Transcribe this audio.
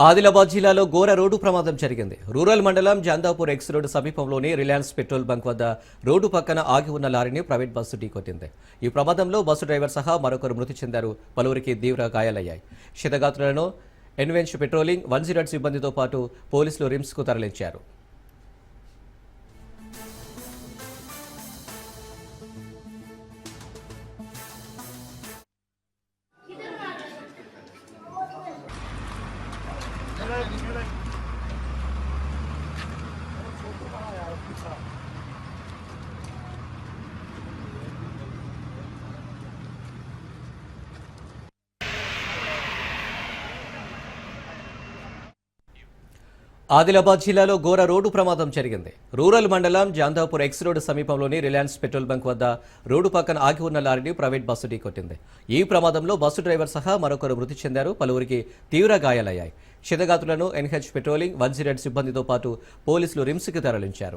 ఆదిలాబాద్ జిల్లాలో ఘోర రోడ్డు ప్రమాదం జరిగింది. రూరల్ మండలం జాందాపూర్ ఎక్స్ రోడ్డు సమీపంలోని రిలయన్స్ పెట్రోల్ బంక్ వద్ద రోడ్డు పక్కన ఆగి ఉన్న లారీని ప్రైవేట్ బస్సు ఢీకొట్టింది. ఈ ప్రమాదంలో బస్సు డ్రైవర్ సహా మరొకరు మృతి చెందారు. పలువురికి తీవ్ర గాయాలయ్యాయి. క్షతగాత్రులను ఎన్వెంచ్ పెట్రోలింగ్ 108 సిబ్బందితో పాటు పోలీసులు రిమ్స్కు తరలించారు. ఆదిలాబాద్ జిల్లాలో ఘోర రోడ్డు ప్రమాదం జరిగింది. రూరల్ మండలం జాందాపూర్ ఎక్స్ రోడ్ సమీపంలోని రిలయన్స్ పెట్రోల్ బంక్ వద్ద రోడ్డు పక్కన ఆగి ఉన్న లారీని ప్రైవేట్ బస్సు ఢీకొట్టింది. ఈ ప్రమాదంలో బస్సు డ్రైవర్ సహా మరొకరు మృతి చెందారు. పలువురికి తీవ్ర గాయాలయ్యాయి. క్షతగాత్రులను ఎన్హెచ్ పెట్రోలింగ్ 108 సిబ్బందితో పాటు పోలీసులు రిమ్స్కి తరలించారు.